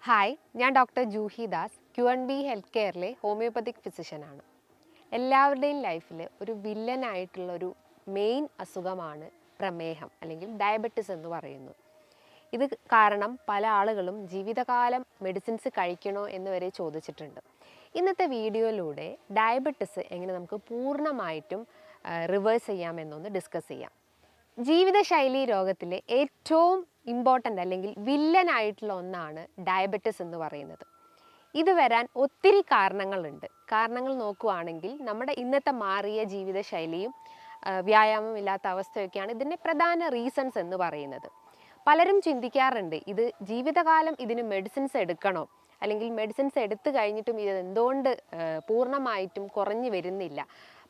Hi, ഞാൻ doctor Juhi Das, QNB health കെയറിലെ homeopathic ഫിസിഷ്യനാണ്. എല്ലാവരുടെയും ലൈഫിൽ ഒരു വില്ലനായിട്ടുള്ളൊരു മെയിൻ അസുഖമാണ് പ്രമേഹം അല്ലെങ്കിൽ ഡയബറ്റിസ് എന്ന് പറയുന്നത്. ഇത് കാരണം പല ആളുകളും ജീവിതകാലം മെഡിസിൻസ് കഴിക്കണോ എന്ന് വരെ ചോദിച്ചിട്ടുണ്ട്. ഇന്നത്തെ വീഡിയോയിലൂടെ ഡയബറ്റിസ് എങ്ങനെ നമുക്ക് പൂർണ്ണമായിട്ടും റിവേഴ്സ് ചെയ്യാമെന്നൊന്ന് ഡിസ്കസ് ചെയ്യാം. ജീവിതശൈലി രോഗത്തിലെ ഏറ്റവും ഇമ്പോർട്ടൻ്റ് അല്ലെങ്കിൽ വില്ലനായിട്ടുള്ള ഒന്നാണ് ഡയബറ്റിസ് എന്ന് പറയുന്നത്. ഇത് വരാൻ ഒത്തിരി കാരണങ്ങളുണ്ട്. കാരണങ്ങൾ നോക്കുകയാണെങ്കിൽ നമ്മുടെ ഇന്നത്തെ മാറിയ ജീവിതശൈലിയും വ്യായാമം ഇല്ലാത്ത അവസ്ഥയൊക്കെയാണ് ഇതിൻ്റെ പ്രധാന റീസൺസ് എന്ന് പറയുന്നത്. പലരും ചിന്തിക്കാറുണ്ട്, ഇത് ജീവിതകാലം ഇതിന് മെഡിസിൻസ് എടുക്കണോ, അല്ലെങ്കിൽ മെഡിസിൻസ് എടുത്തു കഴിഞ്ഞിട്ടും ഇത് എന്തുകൊണ്ട് പൂർണ്ണമായിട്ടും കുറഞ്ഞു വരുന്നില്ല.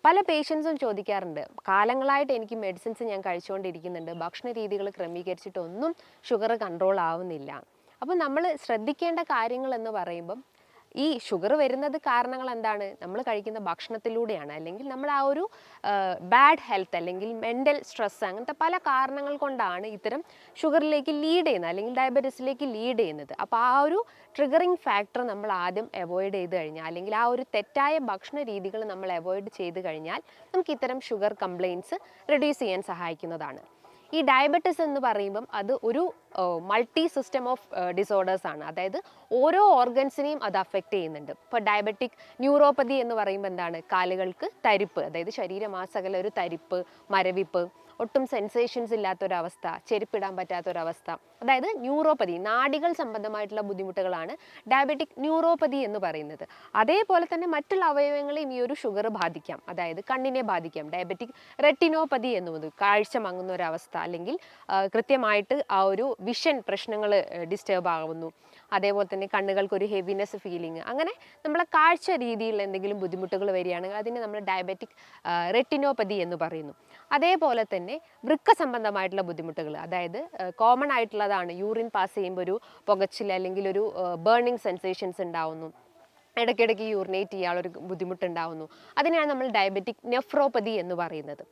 പല പേഷ്യൻസും ചോദിക്കാറുണ്ട്, കാലങ്ങളായിട്ട് എനിക്ക് മെഡിസിൻസ് ഞാൻ കഴിച്ചുകൊണ്ടിരിക്കുന്നുണ്ട്, ഭക്ഷണ രീതികൾ ക്രമീകരിച്ചിട്ടൊന്നും ഷുഗർ കൺട്രോൾ ആവുന്നില്ല. അപ്പോൾ നമ്മൾ ശ്രദ്ധിക്കേണ്ട കാര്യങ്ങൾ എന്ന് പറയുമ്പം ഈ ഷുഗർ വരുന്നത് കാരണങ്ങൾ എന്താണ്? നമ്മൾ കഴിക്കുന്ന ഭക്ഷണത്തിലൂടെയാണ്, അല്ലെങ്കിൽ നമ്മൾ ആ ഒരു ബാഡ് ഹെൽത്ത് അല്ലെങ്കിൽ മെൻ്റൽ സ്ട്രെസ്, അങ്ങനത്തെ പല കാരണങ്ങൾ കൊണ്ടാണ് ഇത്തരം ഷുഗറിലേക്ക് ലീഡ് ചെയ്യുന്നത് അല്ലെങ്കിൽ ഡയബറ്റീസിലേക്ക് ലീഡ് ചെയ്യുന്നത്. അപ്പോൾ ആ ഒരു ട്രിഗറിങ് ഫാക്ടർ നമ്മൾ ആദ്യം അവോയ്ഡ് ചെയ്ത് കഴിഞ്ഞാൽ, അല്ലെങ്കിൽ ആ ഒരു തെറ്റായ ഭക്ഷണ രീതികൾ നമ്മൾ അവോയ്ഡ് ചെയ്ത് കഴിഞ്ഞാൽ നമുക്ക് ഇത്തരം ഷുഗർ കംപ്ലയിൻറ്റ്സ് റെഡ്യൂസ് ചെയ്യാൻ സഹായിക്കുന്നതാണ്. ഈ ഡയബറ്റിസ് എന്ന് പറയുമ്പം അത് ഒരു മൾട്ടി സിസ്റ്റം ഓഫ് ഡിസോർഡേഴ്സ് ആണ്. അതായത് ഓരോ ഓർഗൻസിനെയും അത് അഫക്റ്റ് ചെയ്യുന്നുണ്ട്. ഇപ്പോൾ ഡയബറ്റിക് ന്യൂറോപ്പതി എന്ന് പറയുമ്പോൾ എന്താണ്? കാലുകൾക്ക് തരിപ്പ്, അതായത് ശരീരമാസകല ഒരു തരിപ്പ്, മരവിപ്പ്, ഒട്ടും സെൻസേഷൻസ് ഇല്ലാത്തൊരവസ്ഥ, ചെരുപ്പിടാൻ പറ്റാത്തൊരവസ്ഥ, അതായത് ന്യൂറോപ്പതി, നാഡികൾ സംബന്ധമായിട്ടുള്ള ബുദ്ധിമുട്ടുകളാണ് ഡയബറ്റിക് ന്യൂറോപ്പതി എന്ന് പറയുന്നത്. അതേപോലെ തന്നെ മറ്റുള്ള അവയവങ്ങളെയും ഈ ഒരു ഷുഗർ ബാധിക്കാം, അതായത് കണ്ണിനെ ബാധിക്കാം. ഡയബറ്റിക് റെറ്റിനോപ്പതി എന്നുള്ളത് കാഴ്ച മങ്ങുന്ന ഒരവസ്ഥ, അല്ലെങ്കിൽ കൃത്യമായിട്ട് ആ ഒരു വിഷൻ പ്രശ്നങ്ങൾ ഡിസ്റ്റർബ് ആകുന്നു. അതേപോലെ തന്നെ കണ്ണുകൾക്കൊരു ഹെവിനെസ് ഫീലിംഗ്, അങ്ങനെ നമ്മളെ കാഴ്ച രീതിയിൽ എന്തെങ്കിലും ബുദ്ധിമുട്ടുകൾ വരികയാണെങ്കിൽ അതിനെ നമ്മൾ ഡയബറ്റിക് റെറ്റിനോപ്പതി എന്ന് പറയുന്നു. അതേപോലെ തന്നെ വൃക്ക സംബന്ധമായിട്ടുള്ള ബുദ്ധിമുട്ടുകൾ, അതായത് കോമൺ ആയിട്ടുള്ളതാണ്, യൂറിൻ പാസ് ചെയ്യുമ്പോൾ ഒരു പുകച്ചിൽ അല്ലെങ്കിൽ ഒരു ബേണിംഗ് സെൻസേഷൻസ് ഉണ്ടാവുന്നു, ഇടയ്ക്കിടയ്ക്ക് യൂറിനേറ്റ് ചെയ്യാനുള്ളൊരു ബുദ്ധിമുട്ടുണ്ടാവുന്നു. അതിനെയാണ് നമ്മൾ ഡയബറ്റിക് നെഫ്രോപ്പതി എന്ന് പറയുന്നത്.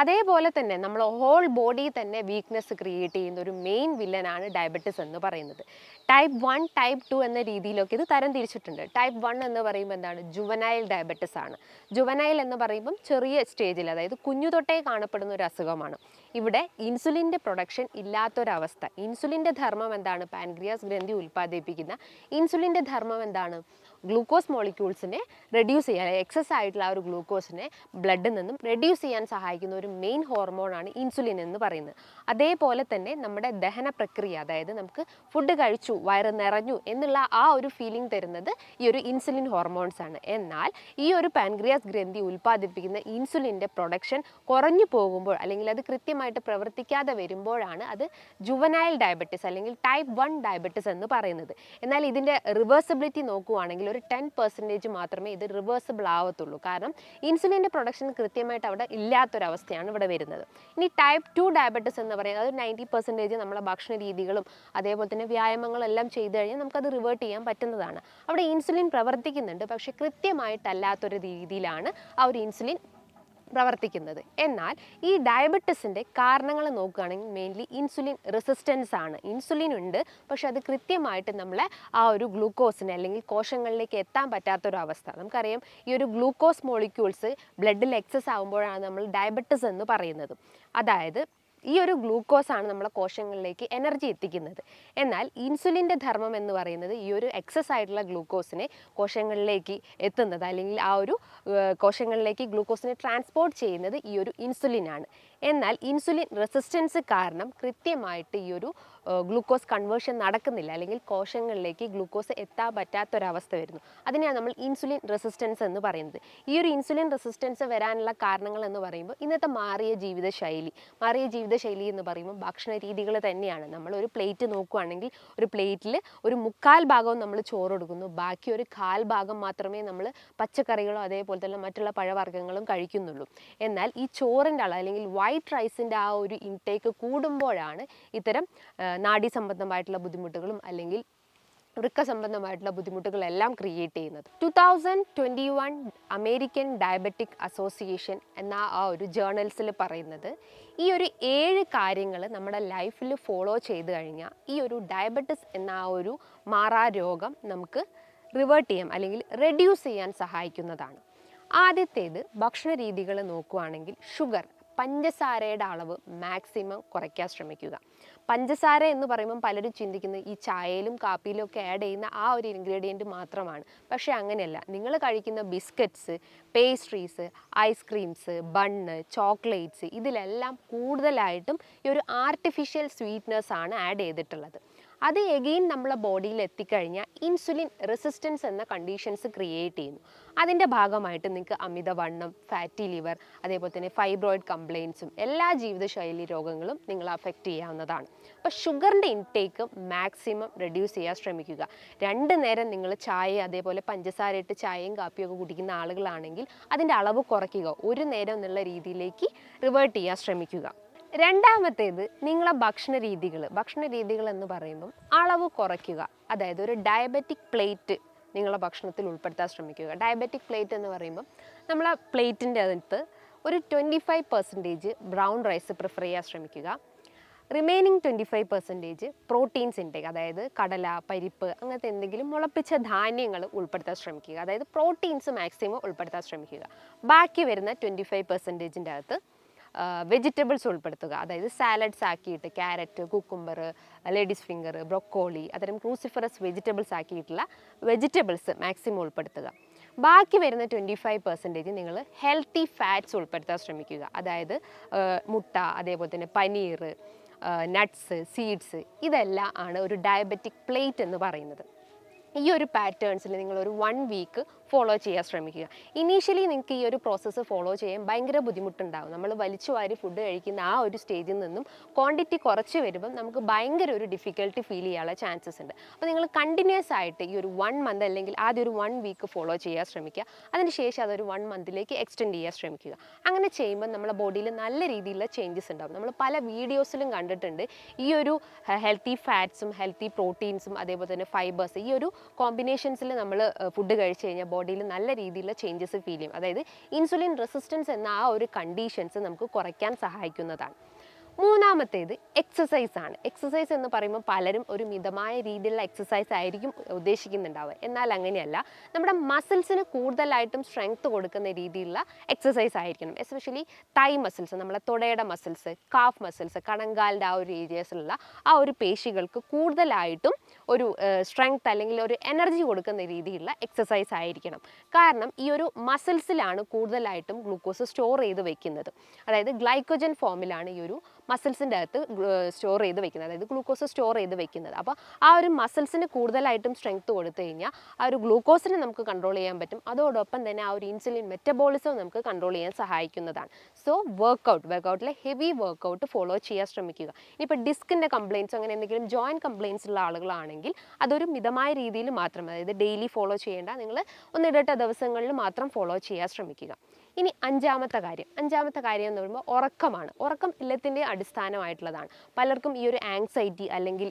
അതേപോലെ തന്നെ നമ്മൾ ഹോൾ ബോഡി തന്നെ വീക്ക്നെസ് ക്രിയേറ്റ് ചെയ്യുന്ന ഒരു മെയിൻ വില്ലനാണ് ഡയബറ്റിസ് എന്ന് പറയുന്നത്. ടൈപ്പ് 1, ടൈപ്പ് 2 എന്ന രീതിയിലൊക്കെ ഇത് തരം തിരിച്ചിട്ടുണ്ട്. ടൈപ്പ് 1 എന്ന് പറയുമ്പോൾ എന്താണ്? ജുവനൈൽ ഡയബറ്റിസ് ആണ്. ജുവനൈൽ എന്ന് പറയുമ്പം ചെറിയ സ്റ്റേജിൽ, അതായത് കുഞ്ഞു തൊട്ടേ കാണപ്പെടുന്ന ഒരു അസുഖമാണ്. ഇവിടെ ഇൻസുലിൻ്റെ പ്രൊഡക്ഷൻ ഇല്ലാത്തൊരവസ്ഥ. ഇൻസുലിൻ്റെ ധർമ്മം എന്താണ്? പാൻക്രിയാസ് ഗ്രന്ഥി ഉൽപ്പാദിപ്പിക്കുന്ന ഇൻസുലിൻ്റെ ധർമ്മം എന്താണ്? ഗ്ലൂക്കോസ് മോളിക്യൂൾസിനെ റെഡ്യൂസ് ചെയ്യാൻ, എക്സസ് ആയിട്ടുള്ള ആ ഒരു ഗ്ലൂക്കോസിനെ ബ്ലഡിൽ നിന്നും റെഡ്യൂസ് ചെയ്യാൻ സഹായിക്കുന്ന ഒരു മെയിൻ ഹോർമോണാണ് ഇൻസുലിൻ എന്ന് പറയുന്നത്. അതേപോലെ തന്നെ നമ്മുടെ ദഹന പ്രക്രിയ, അതായത് നമുക്ക് ഫുഡ് കഴിച്ചു, വയറ് നിറഞ്ഞു എന്നുള്ള ആ ഒരു ഫീലിംഗ് തരുന്നത് ഈ ഒരു ഇൻസുലിൻ ഹോർമോൺസ് ആണ്. എന്നാൽ ഈ ഒരു പാൻക്രിയാസ് ഗ്രന്ഥി ഉൽപ്പാദിപ്പിക്കുന്ന ഇൻസുലിൻ്റെ പ്രൊഡക്ഷൻ കുറഞ്ഞു പോകുമ്പോൾ, അല്ലെങ്കിൽ അത് കൃത്യമായിട്ട് പ്രവർത്തിക്കാതെ വരുമ്പോഴാണ് അത് ജുവനൈൽ ഡയബറ്റിസ് അല്ലെങ്കിൽ ടൈപ്പ് 1 ഡയബറ്റിസ് എന്ന് പറയുന്നത്. എന്നാൽ ഇതിൻ്റെ റിവേഴ്സിബിലിറ്റി നോക്കുകയാണെങ്കിൽ ഒരു 10% മാത്രമേ ഇത് റിവേഴ്സിബിൾ ആവത്തുള്ളൂ. കാരണം ഇൻസുലിൻ്റെ പ്രൊഡക്ഷൻ കൃത്യമായിട്ട് അവിടെ ഇല്ലാത്തൊരവസ്ഥയാണ് ഇവിടെ വരുന്നത്. ഇനി ടൈപ്പ് 2 ഡയബറ്റിസ് എന്ന് പറയുന്നത് അത് 90% നമ്മളെ ഭക്ഷണ രീതികളും അതേപോലെ തന്നെ വ്യായാമങ്ങളെല്ലാം ചെയ്തു കഴിഞ്ഞാൽ നമുക്കത് റിവേർട്ട് ചെയ്യാൻ പറ്റുന്നതാണ്. അവിടെ ഇൻസുലിൻ പ്രവർത്തിക്കുന്നുണ്ട്, പക്ഷേ കൃത്യമായിട്ടല്ലാത്തൊരു രീതിയിലാണ് ആ ഒരു ഇൻസുലിൻ പ്രവർത്തിക്കുന്നത്. എന്നാൽ ഈ ഡയബറ്റിസിൻ്റെ കാരണങ്ങൾ നോക്കുകയാണെങ്കിൽ മെയിൻലി ഇൻസുലിൻ റെസിസ്റ്റൻസ് ആണ്. ഇൻസുലിൻ ഉണ്ട്, പക്ഷെ അത് കൃത്യമായിട്ട് നമ്മളെ ആ ഒരു ഗ്ലൂക്കോസിനെ അല്ലെങ്കിൽ കോശങ്ങളിലേക്ക് എത്താൻ പറ്റാത്തൊരവസ്ഥ. നമുക്കറിയാം, ഈ ഒരു ഗ്ലൂക്കോസ് മോളിക്യൂൾസ് ബ്ലഡിൽ എക്സസ് ആകുമ്പോഴാണ് നമ്മൾ ഡയബറ്റിസ് എന്ന് പറയുന്നത്. അതായത് ഈ ഒരു ഗ്ലൂക്കോസാണ് നമ്മളെ കോശങ്ങളിലേക്ക് എനർജി എത്തിക്കുന്നത്. എന്നാൽ ഇൻസുലിൻ്റെ ധർമ്മം എന്ന് പറയുന്നത് ഈ ഒരു എക്സസ് ആയിട്ടുള്ള ഗ്ലൂക്കോസിനെ കോശങ്ങളിലേക്ക് എത്തുന്നത്, അല്ലെങ്കിൽ ആ ഒരു കോശങ്ങളിലേക്ക് ഗ്ലൂക്കോസിനെ ട്രാൻസ്പോർട്ട് ചെയ്യുന്നത് ഈ ഒരു ഇൻസുലിനാണ്. എന്നാൽ ഇൻസുലിൻ റെസിസ്റ്റൻസ് കാരണം കൃത്യമായിട്ട് ഈ ഒരു ഗ്ലൂക്കോസ് കൺവേർഷൻ നടക്കുന്നില്ല, അല്ലെങ്കിൽ കോശങ്ങളിലേക്ക് ഗ്ലൂക്കോസ് എത്താൻ പറ്റാത്തൊരവസ്ഥ വരുന്നു. അതിനെയാണ് നമ്മൾ ഇൻസുലിൻ റെസിസ്റ്റൻസ് എന്ന് പറയുന്നത്. ഈ ഒരു ഇൻസുലിൻ റെസിസ്റ്റൻസ് വരാനുള്ള കാരണങ്ങൾ എന്ന് പറയുമ്പോൾ ഇന്നത്തെ മാറിയ ജീവിതശൈലി എന്ന് പറയുമ്പോൾ ഭക്ഷണ രീതികൾ തന്നെയാണ്. നമ്മൾ ഒരു പ്ലേറ്റ് നോക്കുകയാണെങ്കിൽ ഒരു പ്ലേറ്റിൽ ഒരു 1/4 ഭാഗവും നമ്മൾ ചോറ് കൊടുക്കുന്നു, ബാക്കി ഒരു 1/4 ഭാഗം മാത്രമേ നമ്മൾ പച്ചക്കറികളോ അതേപോലെ തന്നെ മറ്റുള്ള പഴവർഗ്ഗങ്ങളും കഴിക്കുന്നുള്ളൂ. എന്നാൽ ഈ ചോറിൻ്റെ അളവ്, അല്ലെങ്കിൽ വൈറ്റ് റൈസിൻ്റെ ആ ഒരു ഇൻടേക്ക് കൂടുമ്പോഴാണ് ഇത്തരം നാഡീ സംബന്ധമായിട്ടുള്ള ബുദ്ധിമുട്ടുകളും അല്ലെങ്കിൽ വൃക്ക സംബന്ധമായിട്ടുള്ള ബുദ്ധിമുട്ടുകളെല്ലാം ക്രിയേറ്റ് ചെയ്യുന്നത്. 2021 അമേരിക്കൻ ഡയബറ്റിക് അസോസിയേഷൻ എന്ന ആ ഒരു ജേർണൽസിൽ പറയുന്നത് ഈ ഒരു 7 കാര്യങ്ങൾ നമ്മുടെ ലൈഫിൽ ഫോളോ ചെയ്ത് കഴിഞ്ഞാൽ ഈ ഒരു ഡയബറ്റിസ് എന്ന ആ ഒരു മാറാരോഗം നമുക്ക് റിവേർട്ട് ചെയ്യാം അല്ലെങ്കിൽ റെഡ്യൂസ് ചെയ്യാൻ സഹായിക്കുന്നതാണ്. ആദ്യത്തേത് ഭക്ഷണ രീതികൾ നോക്കുകയാണെങ്കിൽ ഷുഗർ, പഞ്ചസാരയുടെ അളവ് മാക്സിമം കുറയ്ക്കാൻ ശ്രമിക്കുക. പഞ്ചസാര എന്ന് പറയുമ്പം പലരും ചിന്തിക്കുന്നത് ഈ ചായയിലും കാപ്പിയിലും ഒക്കെ ആഡ് ചെയ്യുന്ന ആ ഒരു ഇൻഗ്രീഡിയൻറ്റ് മാത്രമാണ്. പക്ഷേ അങ്ങനെയല്ല. നിങ്ങൾ കഴിക്കുന്ന biscuits, pastries, ice creams, bun, chocolates ഇതിലെല്ലാം കൂടുതലായിട്ടും ഈ ഒരു ആർട്ടിഫിഷ്യൽ സ്വീറ്റ്നസ് ആണ് ആഡ് ചെയ്തിട്ടുള്ളത്. അത് എഗെയിൻ നമ്മളെ ബോഡിയിൽ എത്തിക്കഴിഞ്ഞാൽ ഇൻസുലിൻ റെസിസ്റ്റൻസ് എന്ന കണ്ടീഷൻസ് ക്രിയേറ്റ് ചെയ്യുന്നു. അതിൻ്റെ ഭാഗമായിട്ട് നിങ്ങൾക്ക് അമിതവണ്ണം, ഫാറ്റി ലിവർ, അതേപോലെ തന്നെ ഫൈബ്രോയിഡ് കംപ്ലയിൻസും എല്ലാ ജീവിതശൈലി രോഗങ്ങളും നിങ്ങളെ അഫക്റ്റ് ചെയ്യാവുന്നതാണ്. അപ്പോൾ ഷുഗറിൻ്റെ ഇൻടേക്ക് മാക്സിമം റെഡ്യൂസ് ചെയ്യാൻ ശ്രമിക്കുക. 2 നേരം നിങ്ങൾ ചായ അതേപോലെ പഞ്ചസാര ഇട്ട് ചായയും കാപ്പിയൊക്കെ കുടിക്കുന്ന ആളുകളാണെങ്കിൽ അതിൻ്റെ അളവ് കുറയ്ക്കുക. 1 നേരം എന്നുള്ള രീതിയിലേക്ക് റിവേർട്ട് ചെയ്യാൻ ശ്രമിക്കുക. രണ്ടാമത്തേത് നിങ്ങളെ ഭക്ഷണ രീതികൾ എന്ന് പറയുമ്പം അളവ് കുറയ്ക്കുക. അതായത് ഒരു ഡയബറ്റിക് പ്ലേറ്റ് നിങ്ങളെ ഭക്ഷണത്തിൽ ഉൾപ്പെടുത്താൻ ശ്രമിക്കുക. ഡയബറ്റിക് പ്ലേറ്റ് എന്ന് പറയുമ്പം നമ്മളെ പ്ലേറ്റിൻ്റെ അകത്ത് ഒരു 25% ബ്രൗൺ റൈസ് പ്രിഫർ ചെയ്യാൻ ശ്രമിക്കുക. റിമൈനിങ് 25% പ്രോട്ടീൻസ് ഇൻടേക്ക്, അതായത് കടല, പരിപ്പ് അങ്ങനത്തെ എന്തെങ്കിലും മുളപ്പിച്ച ധാന്യങ്ങൾ ഉൾപ്പെടുത്താൻ ശ്രമിക്കുക. അതായത് പ്രോട്ടീൻസ് മാക്സിമം ഉൾപ്പെടുത്താൻ ശ്രമിക്കുക. ബാക്കി വരുന്ന 25%ൻ്റെ അകത്ത് വെജിറ്റബിൾസ് ഉൾപ്പെടുത്തുക. അതായത് സാലഡ്സ് ആക്കിയിട്ട് carrot, cucumber, ladies finger, broccoli അത്തരം ക്രൂസിഫറസ് വെജിറ്റബിൾസ് ആക്കിയിട്ടുള്ള വെജിറ്റബിൾസ് മാക്സിമം ഉൾപ്പെടുത്തുക. ബാക്കി വരുന്ന 25% നിങ്ങൾ ഹെൽത്തി ഫാറ്റ്സ് ഉൾപ്പെടുത്താൻ ശ്രമിക്കുക. അതായത് മുട്ട, അതേപോലെ തന്നെ പനീർ, നട്ട്സ്, സീഡ്സ് ഇതെല്ലാം ആണ് ഒരു ഡയബറ്റിക് പ്ലേറ്റ് എന്ന് പറയുന്നത്. ഈ ഒരു പാറ്റേൺസിൽ നിങ്ങൾ ഒരു 1 വീക്ക് ഫോളോ ചെയ്യാൻ ശ്രമിക്കുക. ഇനീഷ്യലി നിങ്ങൾക്ക് ഈ ഒരു പ്രോസസ്സ് ഫോളോ ചെയ്യാൻ ഭയങ്കര ബുദ്ധിമുട്ടുണ്ടാകും. നമ്മൾ വലിച്ചു വാരി ഫുഡ് കഴിക്കുന്ന ആ ഒരു സ്റ്റേജിൽ നിന്നും ക്വാണ്ടിറ്റി കുറച്ച് വരുമ്പം നമുക്ക് ഭയങ്കര ഒരു ഡിഫിക്കൽട്ടി ഫീൽ ചെയ്യാനുള്ള ചാൻസസ് ഉണ്ട്. അപ്പോൾ നിങ്ങൾ കണ്ടിന്യൂസ് ആയിട്ട് ഈ ഒരു 1 മന്ത് അല്ലെങ്കിൽ ആദ്യം ഒരു 1 വീക്ക് ഫോളോ ചെയ്യാൻ ശ്രമിക്കുക. അതിനുശേഷം അതൊരു 1 മന്തിലേക്ക് എക്സ്റ്റെൻഡ് ചെയ്യാൻ ശ്രമിക്കുക. അങ്ങനെ ചെയ്യുമ്പോൾ നമ്മുടെ ബോഡിയിൽ നല്ല രീതിയിലുള്ള ചേഞ്ചസ് ഉണ്ടാകും. നമ്മൾ പല വീഡിയോസിലും കണ്ടിട്ടുണ്ട് ഈ ഒരു ഹെൽത്തി ഫാറ്റ്സും ഹെൽത്തി പ്രോട്ടീൻസും അതേപോലെ തന്നെ ഫൈബേഴ്സ് ഈ ഒരു കോമ്പിനേഷൻസിൽ നമ്മൾ ഫുഡ് കഴിച്ച് കഴിഞ്ഞാൽ ബോഡിയിൽ നല്ല രീതിയിലുള്ള ചേഞ്ചസ് ഫീൽ ചെയ്യും. അതായത് ഇൻസുലിൻ റെസിസ്റ്റൻസ് എന്ന ആ ഒരു കണ്ടീഷൻസ് നമുക്ക് കുറയ്ക്കാൻ സഹായിക്കുന്നതാണ്. മൂന്നാമത്തേത് എക്സസൈസ് ആണ്. എക്സസൈസ് എന്ന് പറയുമ്പോൾ പലരും ഒരു മിതമായ രീതിയിലുള്ള എക്സസൈസ് ആയിരിക്കും ഉദ്ദേശിക്കുന്നുണ്ടാവുക. എന്നാൽ അങ്ങനെയല്ല. നമ്മുടെ മസിൽസിന് കൂടുതലായിട്ടും സ്ട്രെങ്ത് കൊടുക്കുന്ന രീതിയിലുള്ള എക്സസൈസ് ആയിരിക്കണം. എസ്പെഷ്യലി തൈ മസിൽസ്, നമ്മളെ തുടയുടെ മസിൽസ്, കാഫ് മസിൽസ്, കണങ്കാലിൻ്റെ ആ ഒരു ഏരിയസിലുള്ള ആ ഒരു പേശികൾക്ക് കൂടുതലായിട്ടും ഒരു സ്ട്രെങ്ത് അല്ലെങ്കിൽ ഒരു എനർജി കൊടുക്കുന്ന രീതിയിലുള്ള എക്സസൈസ് ആയിരിക്കണം. കാരണം ഈ ഒരു മസിൽസിലാണ് കൂടുതലായിട്ടും ഗ്ലൂക്കോസ് സ്റ്റോർ ചെയ്ത് വെക്കുന്നത്. അതായത് ഗ്ലൈക്കോജൻ ഫോമിലാണ് ഈ ഒരു മസിൽസിൻ്റെ അകത്ത് സ്റ്റോർ ചെയ്ത് വെക്കുന്നത്, അതായത് ഗ്ലൂക്കോസ് സ്റ്റോർ ചെയ്ത് വെക്കുന്നത്. അപ്പോൾ ആ ഒരു മസിൽസിന് കൂടുതലായിട്ടും സ്ട്രെങ്ത് കൊടുത്തു കഴിഞ്ഞാൽ ആ ഒരു ഗ്ലൂക്കോസിനെ നമുക്ക് കൺട്രോൾ ചെയ്യാൻ പറ്റും. അതോടൊപ്പം തന്നെ ആ ഒരു ഇൻസുലിൻ മെറ്റബോളിസം നമുക്ക് കൺട്രോൾ ചെയ്യാൻ സഹായിക്കുന്നതാണ്. സോ വർക്കൗട്ടിലെ ഹെവി വർക്കൗട്ട് ഫോളോ ചെയ്യാൻ ശ്രമിക്കുക. ഇപ്പോൾ ഡിസ്കിൻ്റെ കംപ്ലയിൻറ്റ്സ് അങ്ങനെ എന്തെങ്കിലും ജോയിൻറ്റ് കംപ്ലയിൻറ്റ്സ് ഉള്ള ആളുകളാണെങ്കിൽ അതൊരു മിതമായ രീതിയിൽ മാത്രം, അതായത് ഡെയിലി ഫോളോ ചെയ്യേണ്ട, നിങ്ങൾ ഒന്നിടവിട്ട ദിവസങ്ങളിൽ മാത്രം ഫോളോ ചെയ്യാൻ ശ്രമിക്കുക. ഇനി അഞ്ചാമത്തെ കാര്യം എന്ന് പറയുമ്പോൾ ഉറക്കമാണ്. ഉറക്കം എല്ലാത്തിൻ്റെയും അടിസ്ഥാനമായിട്ടുള്ളതാണ്. പലർക്കും ഈ ഒരു ആങ്സൈറ്റി അല്ലെങ്കിൽ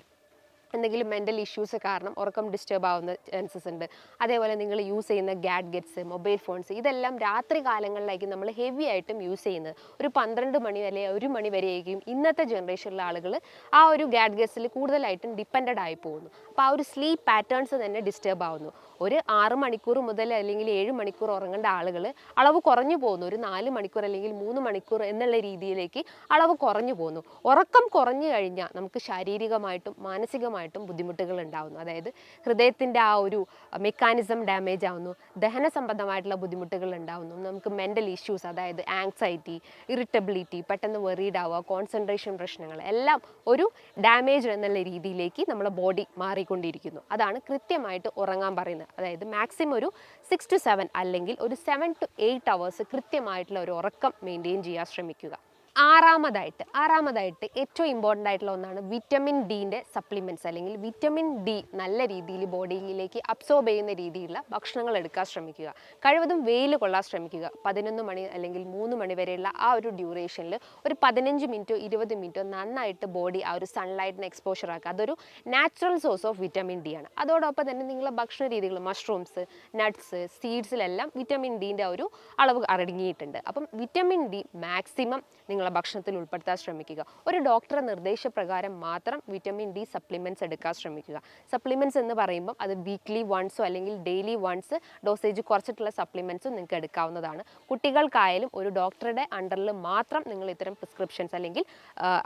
എന്തെങ്കിലും മെൻ്റൽ ഇഷ്യൂസ് കാരണം ഉറക്കം ഡിസ്റ്റർബ് ആവുന്ന ചാൻസസ് ഉണ്ട്. അതേപോലെ നിങ്ങൾ യൂസ് ചെയ്യുന്ന ഗാഡ്ഗറ്റ്സ്, മൊബൈൽ ഫോൺസ് ഇതെല്ലാം രാത്രി കാലങ്ങളിലായിരിക്കും നമ്മൾ ഹെവി ആയിട്ടും യൂസ് ചെയ്യുന്നത്. ഒരു 12 മണി അല്ലെങ്കിൽ 1 മണി വരെയായിരിക്കും ഇന്നത്തെ ജനറേഷനിലെ ആളുകൾ ആ ഒരു ഗാഡ്ഗറ്റ്സിൽ കൂടുതലായിട്ടും ഡിപ്പെൻഡഡ് ആയി പോകുന്നു. അപ്പോൾ ആ ഒരു സ്ലീപ്പ് പാറ്റേൺസ് തന്നെ ഡിസ്റ്റർബ് ആവുന്നു. ഒരു 6 മണിക്കൂർ മുതൽ അല്ലെങ്കിൽ 7 മണിക്കൂർ ഉറങ്ങേണ്ട ആളുകൾ അളവ് കുറഞ്ഞു പോകുന്നു. ഒരു 4 മണിക്കൂർ അല്ലെങ്കിൽ 3 മണിക്കൂർ എന്നുള്ള രീതിയിലേക്ക് അളവ് കുറഞ്ഞു പോകുന്നു. ഉറക്കം കുറഞ്ഞു കഴിഞ്ഞാൽ നമുക്ക് ശാരീരികമായിട്ടും മാനസികമായിട്ടും ബുദ്ധിമുട്ടുകൾ ഉണ്ടാകുന്നു. അതായത് ഹൃദയത്തിൻ്റെ ആ ഒരു മെക്കാനിസം ഡാമേജ് ആവുന്നു, ദഹന സംബന്ധമായിട്ടുള്ള ബുദ്ധിമുട്ടുകൾ ഉണ്ടാകുന്നു, നമുക്ക് മെൻ്റൽ ഇഷ്യൂസ് അതായത് ആങ്സൈറ്റി, ഇറിറ്റബിലിറ്റി, പെട്ടെന്ന് വെറീഡ് ആവുക, കോൺസെൻട്രേഷൻ പ്രശ്നങ്ങൾ എല്ലാം ഒരു ഡാമേജ് എന്നുള്ള രീതിയിലേക്ക് നമ്മുടെ ബോഡി മാറിക്കൊണ്ടിരിക്കുന്നു. അതാണ് കൃത്യമായിട്ട് ഉറങ്ങാൻ പറയുന്നത്. അതായത് മാക്സിമം ഒരു 6 to 7 അല്ലെങ്കിൽ ഒരു 7 to 8 hours കൃത്യമായിട്ടുള്ള ഒരു ഉറക്കം മെയിൻറ്റെയിൻ ചെയ്യാൻ ശ്രമിക്കുക. ആറാമതായിട്ട് ഏറ്റവും ഇമ്പോർട്ടൻ്റ് ആയിട്ടുള്ള ഒന്നാണ് വിറ്റമിൻ ഡിൻ്റെ സപ്ലിമെൻറ്റ്സ്, അല്ലെങ്കിൽ വിറ്റമിൻ ഡി നല്ല രീതിയിൽ ബോഡിയിലേക്ക് അബ്സോർബ് ചെയ്യുന്ന രീതിയിലുള്ള ഭക്ഷണങ്ങൾ എടുക്കാൻ ശ്രമിക്കുക. കഴിവതും വെയിൽ കൊള്ളാൻ ശ്രമിക്കുക. 11 മണി അല്ലെങ്കിൽ 3 മണി വരെയുള്ള ആ ഒരു ഡ്യൂറേഷനിൽ ഒരു 15 മിനിറ്റോ 20 മിനിറ്റോ നന്നായിട്ട് ബോഡി ആ ഒരു സൺലൈറ്റിന് എക്സ്പോഷർ ആക്കുക. അതൊരു natural source of vitamin D ആണ്. അതോടൊപ്പം തന്നെ നിങ്ങളുടെ ഭക്ഷണ രീതികൾ, മഷ്റൂംസ്, നട്ട്സ്, സീഡ്സിലെല്ലാം വിറ്റമിൻ ഡിൻ്റെ ഒരു അളവ് അടങ്ങിയിട്ടുണ്ട്. അപ്പം വിറ്റമിൻ ഡി മാക്സിമം നിങ്ങളുടെ ഭക്ഷണത്തിൽ ഉൾപ്പെടുത്താൻ ശ്രമിക്കുക. ഒരു ഡോക്ടറുടെ നിർദ്ദേശപ്രകാരം മാത്രം വിറ്റമിൻ ഡി സപ്ലിമെൻറ്റ്സ് എടുക്കാൻ ശ്രമിക്കുക. സപ്ലിമെൻറ്റ്സ് എന്ന് പറയുമ്പം അത് വീക്ക്ലി വൺസോ അല്ലെങ്കിൽ ഡെയിലി വൺസ് ഡോസേജ് കുറച്ചിട്ടുള്ള സപ്ലിമെൻറ്റ്സും നിങ്ങൾക്ക് എടുക്കാവുന്നതാണ്. കുട്ടികൾക്കായാലും ഒരു ഡോക്ടറുടെ അണ്ടറിൽ മാത്രം നിങ്ങൾ ഇത്തരം പ്രിസ്ക്രിപ്ഷൻസ് അല്ലെങ്കിൽ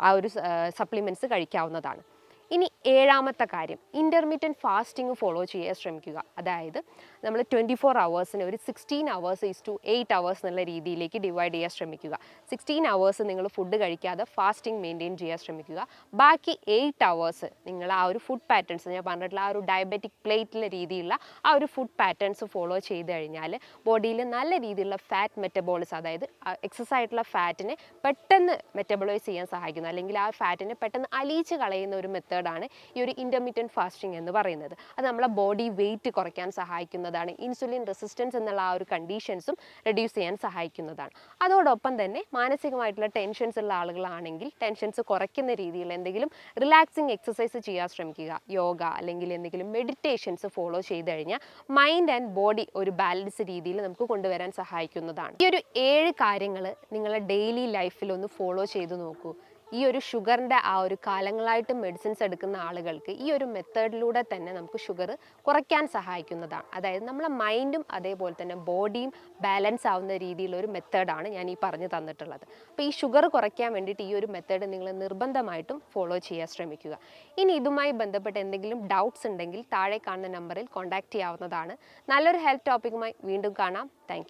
ആ ഒരു സപ്ലിമെൻറ്റ്സ് കഴിക്കാവുന്നതാണ്. ഇനി 7ാമത്തെ കാര്യം, ഇൻ്റർമീഡിയറ്റ് ഫാസ്റ്റിംഗ് ഫോളോ ചെയ്യാൻ ശ്രമിക്കുക. അതായത് നമ്മൾ 24 അവേഴ്സിന് ഒരു 16 അവേഴ്സ് ഈസ് ടു 8 അവേഴ്സ് എന്നുള്ള രീതിയിലേക്ക് ഡിവൈഡ് ചെയ്യാൻ ശ്രമിക്കുക. 16 അവേഴ്സ് നിങ്ങൾ ഫുഡ് കഴിക്കാതെ ഫാസ്റ്റിംഗ് മെയിൻറ്റെയിൻ ചെയ്യാൻ ശ്രമിക്കുക. ബാക്കി 8 അവേഴ്സ് നിങ്ങൾ ആ ഒരു ഫുഡ് പാറ്റേൺസ് ഞാൻ പറഞ്ഞിട്ടുള്ള ആ ഒരു ഡയബറ്റിക് പ്ലേറ്റിലെ രീതിയിലുള്ള ആ ഒരു ഫുഡ് പാറ്റേൺസ് ഫോളോ ചെയ്ത് കഴിഞ്ഞാൽ ബോഡിയിൽ നല്ല രീതിയിലുള്ള ഫാറ്റ് മെറ്റബോളിസം, അതായത് എക്സസ് ആയിട്ടുള്ള ഫാറ്റിനെ പെട്ടെന്ന് മെറ്റബോളൈസ് ചെയ്യാൻ സഹായിക്കുന്നു, അല്ലെങ്കിൽ ആ ഫാറ്റിനെ പെട്ടെന്ന് അലിയിച്ച് കളയുന്ന ഒരു മെത്തേഡാണ് ഈ ഒരു ഇൻ്റർമീഡിയറ്റ് ഫാസ്റ്റിംഗ് എന്ന് പറയുന്നത്. അത് നമ്മളെ ബോഡി വെയിറ്റ് കുറയ്ക്കാൻ സഹായിക്കുന്നതാണ്. ഇൻസുലിൻ റെസിസ്റ്റൻസ് എന്നുള്ള ആ ഒരു കണ്ടീഷൻസും റെഡ്യൂസ് ചെയ്യാൻ സഹായിക്കുന്നതാണ്. അതോടൊപ്പം തന്നെ മാനസികമായിട്ടുള്ള ടെൻഷൻസ് ഉള്ള ആളുകളാണെങ്കിൽ ടെൻഷൻസ് കുറയ്ക്കുന്ന രീതിയിൽ എന്തെങ്കിലും റിലാക്സിങ് എക്സസൈസ് ചെയ്യാൻ ശ്രമിക്കുക. യോഗ അല്ലെങ്കിൽ എന്തെങ്കിലും മെഡിറ്റേഷൻസ് ഫോളോ ചെയ്ത് കഴിഞ്ഞാൽ മൈൻഡ് ആൻഡ് ബോഡി ഒരു ബാലൻസ് രീതിയിൽ നമുക്ക് കൊണ്ടുവരാൻ സഹായിക്കുന്നതാണ്. ഈ ഒരു 7 കാര്യങ്ങൾ നിങ്ങളുടെ ഡെയിലി ലൈഫിൽ ഒന്ന് ഫോളോ ചെയ്ത് നോക്കൂ. ഈ ഒരു ഷുഗറിൻ്റെ ആ ഒരു കാലങ്ങളായിട്ട് മെഡിസിൻസ് എടുക്കുന്ന ആളുകൾക്ക് ഈ ഒരു മെത്തേഡിലൂടെ തന്നെ നമുക്ക് ഷുഗർ കുറയ്ക്കാൻ സഹായിക്കുന്നതാണ്. അതായത് നമ്മളെ മൈൻഡും അതേപോലെ തന്നെ ബോഡിയും ബാലൻസ് ആവുന്ന രീതിയിലൊരു മെത്തേഡാണ് ഞാൻ ഈ പറഞ്ഞു തന്നിട്ടുള്ളത്. അപ്പോൾ ഈ ഷുഗർ കുറയ്ക്കാൻ വേണ്ടിയിട്ട് ഈ ഒരു മെത്തേഡ് നിങ്ങൾ നിർബന്ധമായിട്ടും ഫോളോ ചെയ്യാൻ ശ്രമിക്കുക. ഇനി ഇതുമായി ബന്ധപ്പെട്ട് എന്തെങ്കിലും ഡൗട്ട്സ് ഉണ്ടെങ്കിൽ താഴെ കാണുന്ന നമ്പറിൽ കോൺടാക്റ്റ് ചെയ്യാവുന്നതാണ്. നല്ലൊരു ഹെൽത്ത് ടോപ്പിക്കുമായി വീണ്ടും കാണാം. താങ്ക്